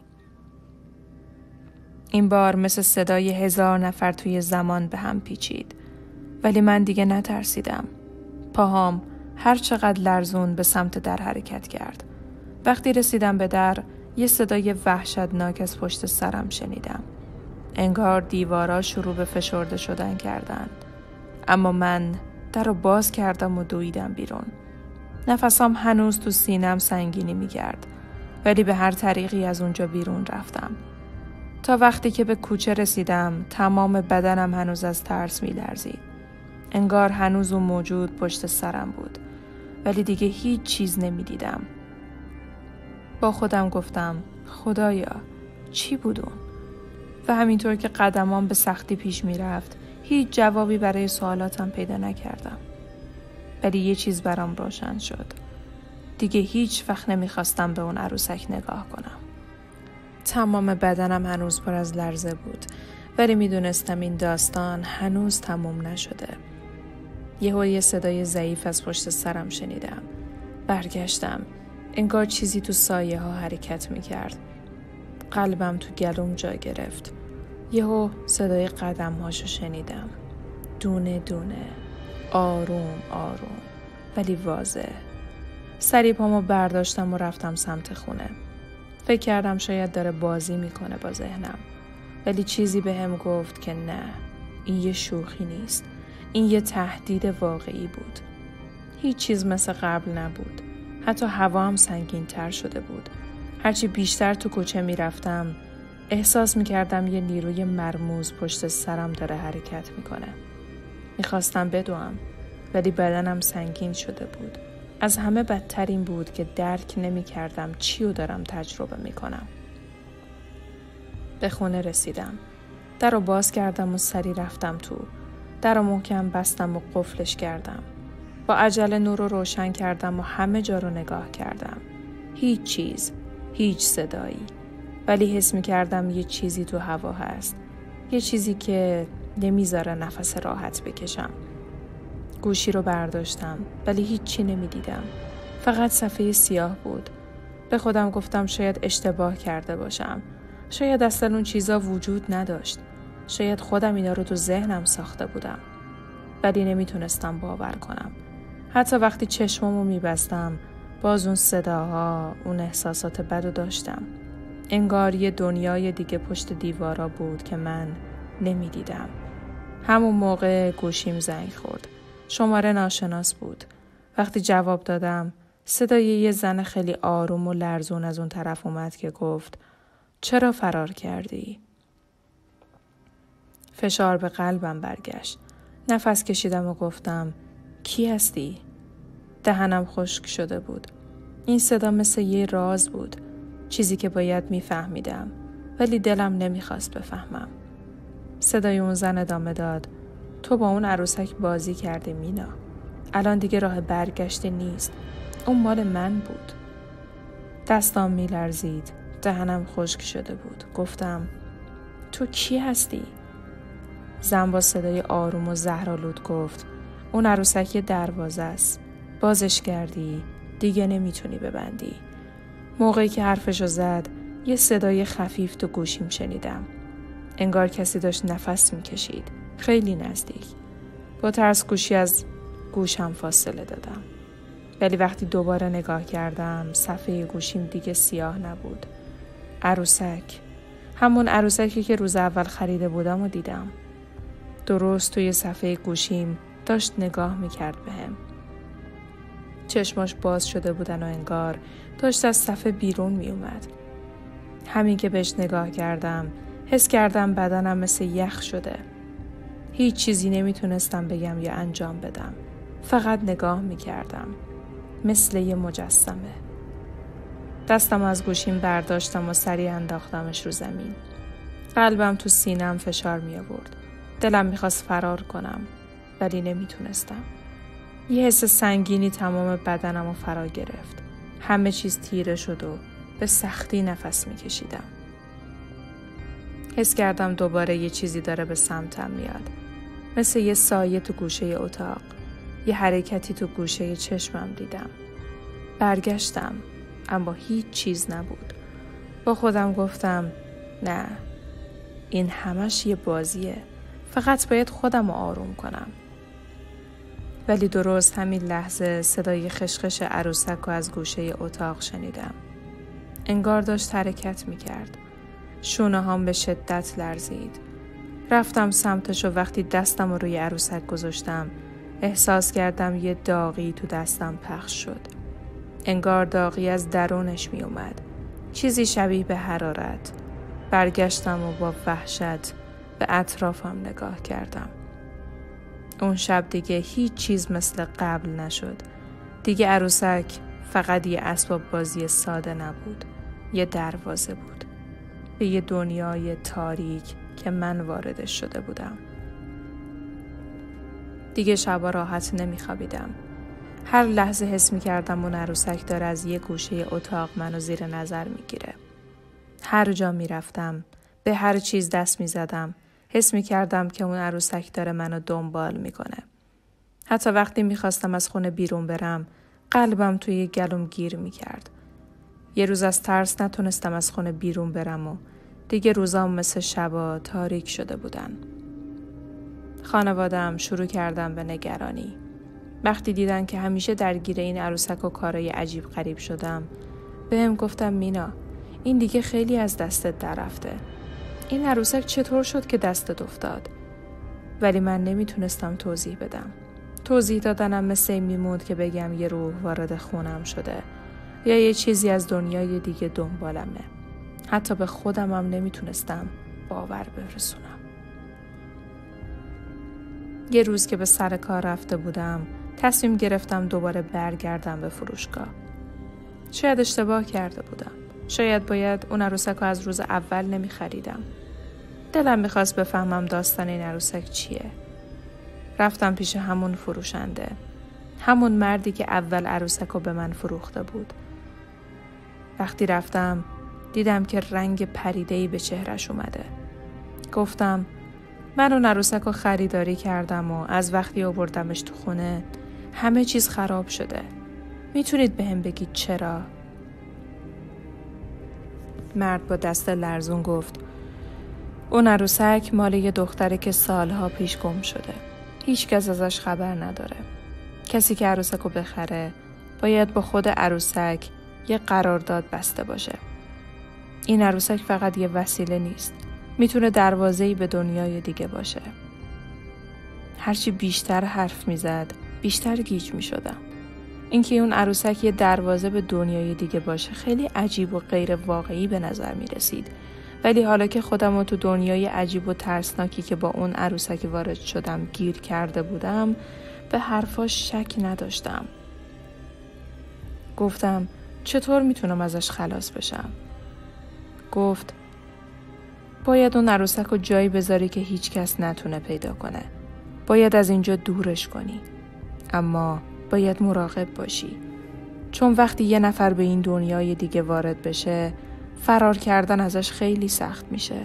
S1: این بار مثل صدای 1000 نفر توی زمان به هم پیچید. ولی من دیگه نترسیدم. پاهام هر چقدر لرزون به سمت در حرکت کرد. وقتی رسیدم به در یه صدای وحشتناک از پشت سرم شنیدم. انگار دیوارا شروع به فشرده شدن کردن. اما من در رو باز کردم و دویدم بیرون. نفسام هنوز تو سینم سنگینی می‌کرد. ولی به هر طریقی از اونجا بیرون رفتم. تا وقتی که به کوچه رسیدم تمام بدنم هنوز از ترس می‌لرزید. انگار هنوز اون موجود پشت سرم بود. ولی دیگه هیچ چیز نمی‌دیدم. با خودم گفتم خدایا چی بود اون؟ و همینطور که قدمام به سختی پیش می رفت هیچ جوابی برای سوالاتم پیدا نکردم. ولی یه چیز برام روشن شد. دیگه هیچ وقت نمیخواستم به اون عروسک نگاه کنم. تمام بدنم هنوز پر از لرزه بود ولی میدونستم این داستان هنوز تموم نشده. یه صدای ضعیف از پشت سرم شنیدم. برگشتم. انگار چیزی تو سایه ها حرکت میکرد. قلبم تو گلوم جا گرفت. یهو صدای قدم هاشو شنیدم. دونه دونه. آروم آروم. ولی واضح. سری پامو برداشتم و رفتم سمت خونه. فکر کردم شاید داره بازی میکنه با ذهنم. ولی چیزی بهم گفت که نه. این یه شوخی نیست. این یه تهدید واقعی بود. هیچ چیز مثل قبل نبود. حتی هوا هم سنگین تر شده بود. هرچی بیشتر تو کوچه می رفتم احساس می کردم یه نیروی مرموز پشت سرم داره حرکت می کنه. می خواستم بدوم ولی بدنم سنگین شده بود. از همه بدتر این بود که درک نمی کردم چیو دارم تجربه می کنم. به خونه رسیدم. در رو باز کردم و سری رفتم تو. در رو محکم بستم و قفلش کردم. با عجله نور رو روشن کردم و همه جا رو نگاه کردم. هیچ چیز، هیچ صدایی. ولی حس می کردم یه چیزی تو هوا هست. یه چیزی که نمیذاره نفس راحت بکشم. گوشی رو برداشتم ولی هیچی نمی دیدم. فقط صفحه سیاه بود. به خودم گفتم شاید اشتباه کرده باشم. شاید اصلا اون چیزا وجود نداشت. شاید خودم اینا رو تو ذهنم ساخته بودم. ولی نمیتونستم باور کنم. حتی وقتی چشمامو میبستم باز اون صداها، اون احساسات بدو داشتم. انگار یه دنیای دیگه پشت دیوارا بود که من نمیدیدم. همون موقع گوشیم زنگ خورد. شماره ناشناس بود. وقتی جواب دادم صدای یه زن خیلی آروم و لرزون از اون طرف اومد که گفت چرا فرار کردی؟ فشار به قلبم برگشت. نفس کشیدم و گفتم کی هستی؟ دهنم خشک شده بود. این صدا مثل یه راز بود. چیزی که باید میفهمیدم. ولی دلم نمیخواست بفهمم. صدای اون زن ادامه داد. تو با اون عروسک بازی کردی مینا. الان دیگه راه برگشتی نیست. اون مال من بود. دستام میلرزید. دهنم خشک شده بود. گفتم تو کی هستی؟ زن با صدای آروم و زهرآلود گفت اون عروسک دروازه است. بازش کردی دیگه نمیتونی ببندی. موقعی که حرفشو زد یه صدای خفیف تو گوشیم شنیدم. انگار کسی داشت نفس میکشید. خیلی نزدیک. با ترس گوشی از گوشم فاصله دادم. ولی وقتی دوباره نگاه کردم صفحه گوشیم دیگه سیاه نبود. عروسک. همون عروسکی که روز اول خریده بودم و دیدم. درست توی صفحه گوشیم داشت نگاه میکرد بهم. چشماش باز شده بودن و انگار داشت از صفحه بیرون میومد. همین که بهش نگاه کردم حس کردم بدنم مثل یخ شده. هیچ چیزی نمیتونستم بگم یا انجام بدم. فقط نگاه میکردم. مثل یه مجسمه. دستم از گوشیم برداشتم و سریع انداختمش رو زمین. قلبم تو سینم فشار می آورد. دلم میخواست فرار کنم ولی نمیتونستم. یه حس سنگینی تمام بدنم رو فرا گرفت. همه چیز تیره شد و به سختی نفس میکشیدم. حس کردم دوباره یه چیزی داره به سمتم میاد. مثل یه سایه تو گوشه اتاق. یه حرکتی تو گوشه چشمم دیدم. برگشتم اما هیچ چیز نبود. با خودم گفتم نه، این همش یه بازیه. فقط باید خودم رو آروم کنم. ولی درست همین لحظه صدای خشخش عروسک رو از گوشه اتاق شنیدم. انگار داشت حرکت میکرد. شونه هام به شدت لرزید. رفتم سمتش و وقتی دستم رو روی عروسک گذاشتم احساس کردم یه داغی تو دستم پخش شد. انگار داغی از درونش می اومد. چیزی شبیه به حرارت. برگشتم و با وحشت به اطرافم نگاه کردم. اون شب دیگه هیچ چیز مثل قبل نشد. دیگه عروسک فقط یه اسباب بازی ساده نبود. یه دروازه بود به یه دنیای تاریک که من واردش شده بودم. دیگه شبا راحت نمیخوابیدم. هر لحظه حس میکردم اون عروسک داره از یه گوشه اتاق منو زیر نظر میگیره. هر جا میرفتم، به هر چیز دست میزدم، حس میکردم که اون عروسک داره منو دنبال میکنه. حتی وقتی میخواستم از خونه بیرون برم، قلبم توی گلوم گیر میکرد. یه روز از ترس نتونستم از خونه بیرون برم و دیگه روزام مثل شبا تاریک شده بودن. خانواده‌ام شروع کردن به نگرانی. وقتی دیدن که همیشه درگیر این عروسک و کارای عجیب غریب شدم، بهم گفتم مینا، این دیگه خیلی از دستت در رفته. این عروسک چطور شد که دستت افتاد؟ ولی من نمیتونستم توضیح بدم. توضیح دادنم مثل این میموند که بگم یه روح وارد خونم شده یا یه چیزی از دنیای دیگه دنبالمه. حتی به خودم هم نمیتونستم باور برسونم. یه روز که به سر کار رفته بودم، تصمیم گرفتم دوباره برگردم به فروشگاه. شاید اشتباه کرده بودم. شاید باید اون عروسک رو از روز اول نمی خریدم. دلم میخواست بفهمم داستان این عروسک چیه. رفتم پیش همون فروشنده. همون مردی که اول عروسک رو به من فروخته بود. وقتی رفتم دیدم که رنگ پریده‌ای به چهرش اومده. گفتم من اون عروسک رو خریداری کردم و از وقتی آوردمش تو خونه همه چیز خراب شده. میتونید بهم بگید چرا؟ مرد با دست لرزون گفت اون عروسک مال یه دختره که سالها پیش گم شده. هیچ کس ازش خبر نداره. کسی که عروسک رو بخره باید با خود عروسک یه قرارداد بسته باشه. این عروسک فقط یه وسیله نیست. میتونه دروازه‌ای به دنیای دیگه باشه. هرچی بیشتر حرف میزد بیشتر گیج میشدم. اینکه اون عروسک یه دروازه به دنیای دیگه باشه خیلی عجیب و غیر واقعی به نظر میرسید. ولی حالا که خودم رو تو دنیای عجیب و ترسناکی که با اون عروسک وارد شدم گیر کرده بودم، به حرفاش شک نداشتم. گفتم چطور میتونم ازش خلاص بشم؟ گفت باید اون عروسک رو جایی بذاری که هیچ کس نتونه پیدا کنه. باید از اینجا دورش کنی. اما باید مراقب باشی. چون وقتی یه نفر به این دنیای دیگه وارد بشه، فرار کردن ازش خیلی سخت میشه.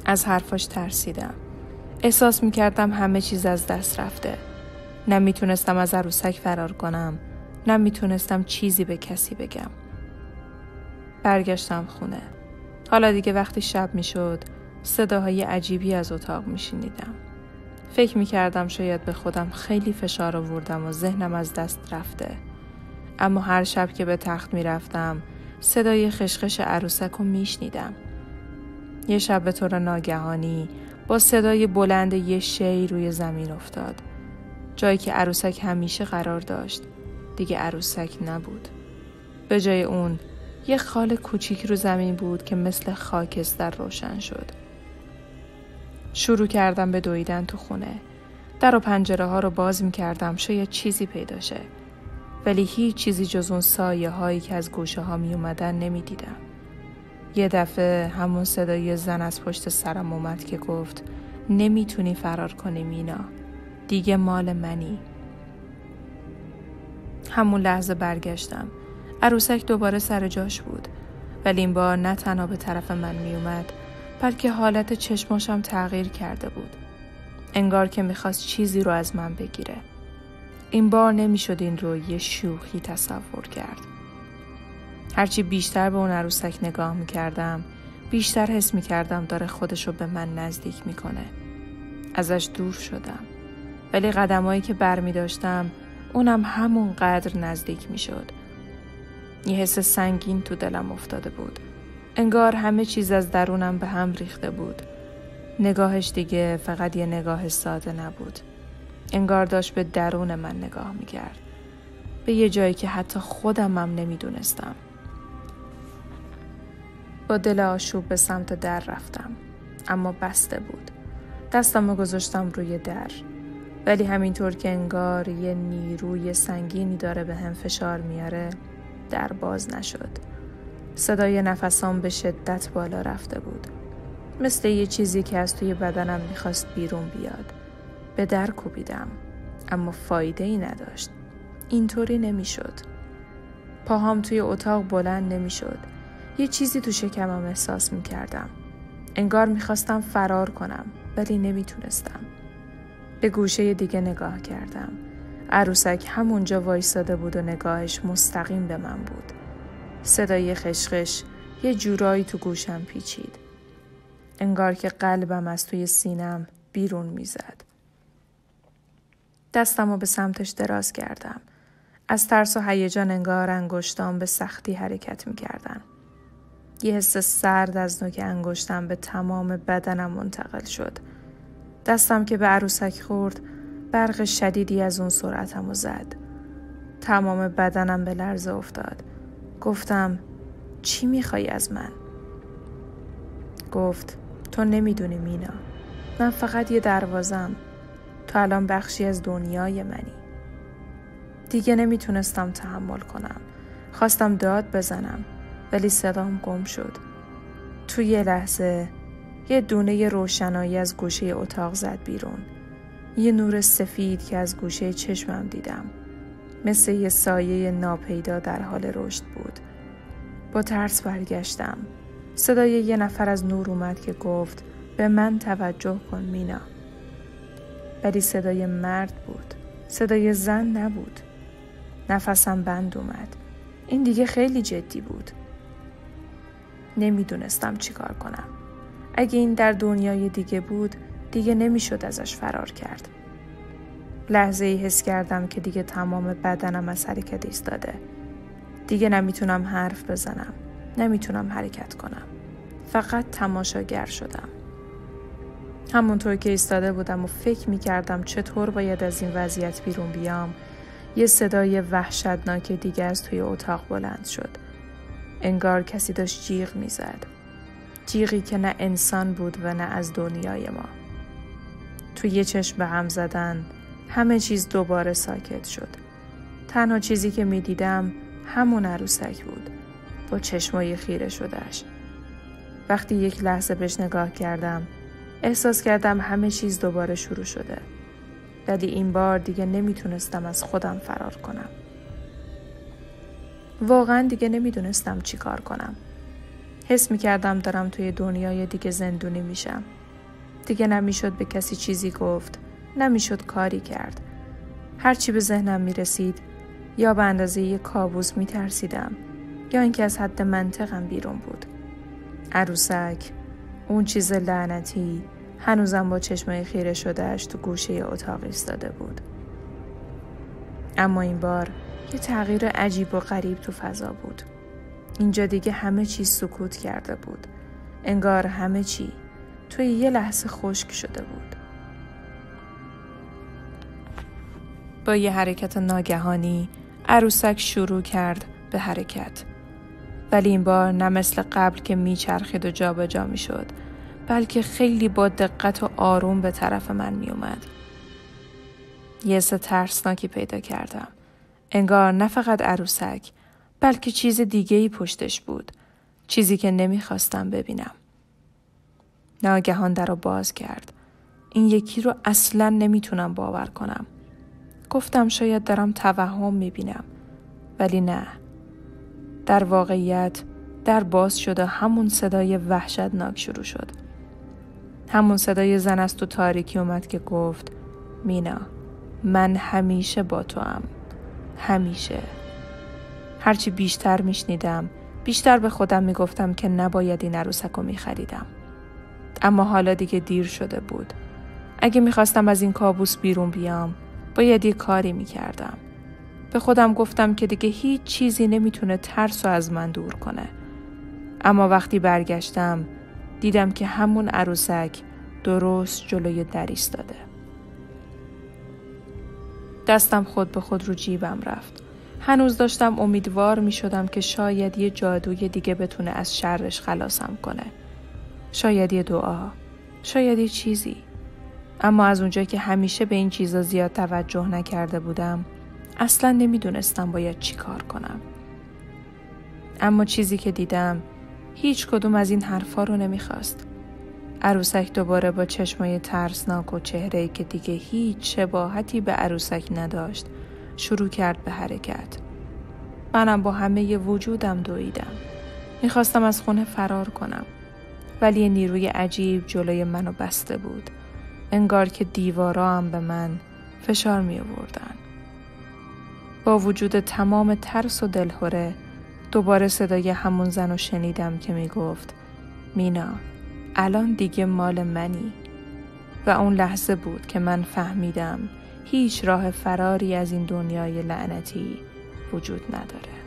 S1: از حرفاش ترسیدم. احساس میکردم همه چیز از دست رفته. نه میتونستم از عروسک فرار کنم، نه میتونستم چیزی به کسی بگم. برگشتم خونه. حالا دیگه وقتی شب میشد، صداهای عجیبی از اتاق میشنیدم. فکر میکردم شاید به خودم خیلی فشار آوردم و ذهنم از دست رفته. اما هر شب که به تخت میرفتم، صدای خشخش عروسک رو میشنیدم. یه شب به طور ناگهانی با صدای بلند یه شی روی زمین افتاد. جایی که عروسک همیشه قرار داشت دیگه عروسک نبود. به جای اون یه خال کوچیک رو زمین بود که مثل خاکستر روشن شد. شروع کردم به دویدن تو خونه. در و پنجره ها رو باز می‌کردم شاید چیزی پیدا شه. ولی هیچ چیزی جز اون سایه هایی که از گوشه ها می اومدن نمی دیدم. یه دفعه همون صدای زن از پشت سرم اومد که گفت نمیتونی فرار کنی مینا. دیگه مال منی. همون لحظه برگشتم. عروسک دوباره سر جاش بود. ولی این بار نه تنها به طرف من می اومد، بلکه حالت چشماشم تغییر کرده بود. انگار که میخواست چیزی رو از من بگیره. این بار نمیشد این رو یه شوخی تصور کرد. هرچی بیشتر به اون عروسک نگاه میکردم، بیشتر حس میکردم داره خودشو به من نزدیک میکنه. ازش دور شدم. ولی قدمایی که برمی داشتم، اونم همون قدر نزدیک میشد. یه حس سنگین تو دلم افتاده بود. انگار همه چیز از درونم به هم ریخته بود. نگاهش دیگه فقط یه نگاه ساده نبود. انگار داشت به درون من نگاه میکرد. به یه جایی که حتی خودمم نمیدونستم. با دل آشوب به سمت در رفتم. اما بسته بود. دستمو گذاشتم روی در. ولی همینطور که انگار یه نیروی سنگینی داره به هم فشار میاره، در باز نشد. صدای نفسام به شدت بالا رفته بود. مثل یه چیزی که از توی بدنم میخواست بیرون بیاد. به در کوبیدم، اما فایده ای نداشت. اینطوری نمیشد. پاهام توی اتاق بلند نمیشد. یه چیزی تو شکمم احساس میکردم. انگار میخواستم فرار کنم، ولی نمیتونستم. به گوشه دیگه نگاه کردم. عروسک همونجا وایساده بود و نگاهش مستقیم به من بود. صدای خشخش یه جورایی تو گوشم پیچید. انگار که قلبم از توی سینم بیرون میزد. دستمو به سمتش دراز کردم. از ترس و هیجان انگار انگشتام به سختی حرکت میکردن. یه حس سرد از نوک انگشتم به تمام بدنم منتقل شد. دستم که به عروسک خورد، برق شدیدی از اون سرعتمو زد. تمام بدنم به لرزه افتاد. گفتم چی میخوای از من؟ گفت تو نمیدونی مینا. من فقط یه دروازم. تو الان بخشی از دنیای منی. دیگه نمیتونستم تحمل کنم. خواستم داد بزنم، ولی صدام گم شد. تو یه لحظه یه دونه روشنایی از گوشه اتاق زد بیرون. یه نور سفید که از گوشه چشمم دیدم. مثل یه سایه ناپیدا در حال رشد بود. با ترس برگشتم. صدای یه نفر از نور اومد که گفت به من توجه کن مینا. ولی صدای مرد بود. صدای زن نبود. نفسم بند اومد. این دیگه خیلی جدی بود. نمیدونستم چی کار کنم. اگه این در دنیای دیگه بود، دیگه نمیشد ازش فرار کرد. لحظه ای حس کردم که دیگه تمام بدنم از حرکت ایستاده. دیگه نمیتونم حرف بزنم. نمیتونم حرکت کنم. فقط تماشاگر شدم. همونطور که ایستاده بودم و فکر میکردم چطور باید از این وضعیت بیرون بیام، یه صدای وحشتناک دیگه از توی اتاق بلند شد. انگار کسی داشت جیغ میزد. جیغی که نه انسان بود و نه از دنیای ما. توی یه چشم به هم زدن، همه چیز دوباره ساکت شد. تنها چیزی که میدیدم همون عروسک بود، با چشمای خیره شدهش. وقتی یک لحظه بهش نگاه کردم، احساس کردم همه چیز دوباره شروع شده. ولی این بار دیگه نمیتونستم از خودم فرار کنم. واقعا دیگه نمیدونستم چی کار کنم. حس میکردم دارم توی دنیای دیگه زندونی میشم. دیگه نمیشد به کسی چیزی گفت، نمیشد کاری کرد. هرچی به ذهنم میرسید، یا به اندازه یک کابوس میترسیدم، یا اینکه از حد منطقم بیرون بود. عروسک، اون چیز لعنتی، هنوزم با چشمای خیره شدهش تو گوشه اتاق ایستاده بود. اما این بار یه تغییر عجیب و غریب تو فضا بود. اینجا دیگه همه چیز سکوت کرده بود. انگار همه چی توی یه لحظه خشک شده بود. با یه حرکت ناگهانی عروسک شروع کرد به حرکت. ولی این بار نه مثل قبل که میچرخید و جابجا میشد، بلکه خیلی با دقت و آروم به طرف من میومد. یه حس ترسناکی پیدا کردم. انگار نه فقط عروسک، بلکه چیز دیگه‌ای پشتش بود. چیزی که نمیخواستم ببینم. ناگهان در رو باز کرد. این یکی رو اصلاً نمیتونم باور کنم. گفتم شاید دارم توهم میبینم. ولی نه. در واقعیت در باز شد و همون صدای وحشتناک شروع شد. همون صدای زن از تو تاریکی اومد که گفت مینا، من همیشه با تو ام. همیشه. هرچی بیشتر میشنیدم، بیشتر به خودم میگفتم که نباید این عروسک رو میخریدم. اما حالا دیگه دیر شده بود. اگه میخواستم از این کابوس بیرون بیام، باید یه کاری میکردم. به خودم گفتم که دیگه هیچ چیزی نمیتونه ترس رو از من دور کنه. اما وقتی برگشتم، دیدم که همون عروسک درست جلوی در ایستاده. دستم خود به خود رو جیبم رفت. هنوز داشتم امیدوار می شدم که شاید یه جادوی دیگه بتونه از شرش خلاصم کنه. شاید یه دعا، شاید یه چیزی. اما از اونجا که همیشه به این چیزا زیاد توجه نکرده بودم، اصلا نمیدونستم باید چی کار کنم. اما چیزی که دیدم هیچ کدوم از این حرفا رو نمیخواست. عروسک دوباره با چشمای ترسناک و چهره‌ای که دیگه هیچ شباهتی به عروسک نداشت شروع کرد به حرکت. منم با همه وجودم دویدم. میخواستم از خونه فرار کنم. ولی یه نیروی عجیب جلوی منو بسته بود. انگار که دیوارا هم به من فشار می آوردن. با وجود تمام ترس و دلهره دوباره صدای همون زن رو شنیدم که می گفت مینا الان دیگه مال منی. و اون لحظه بود که من فهمیدم هیچ راه فراری از این دنیای لعنتی وجود نداره.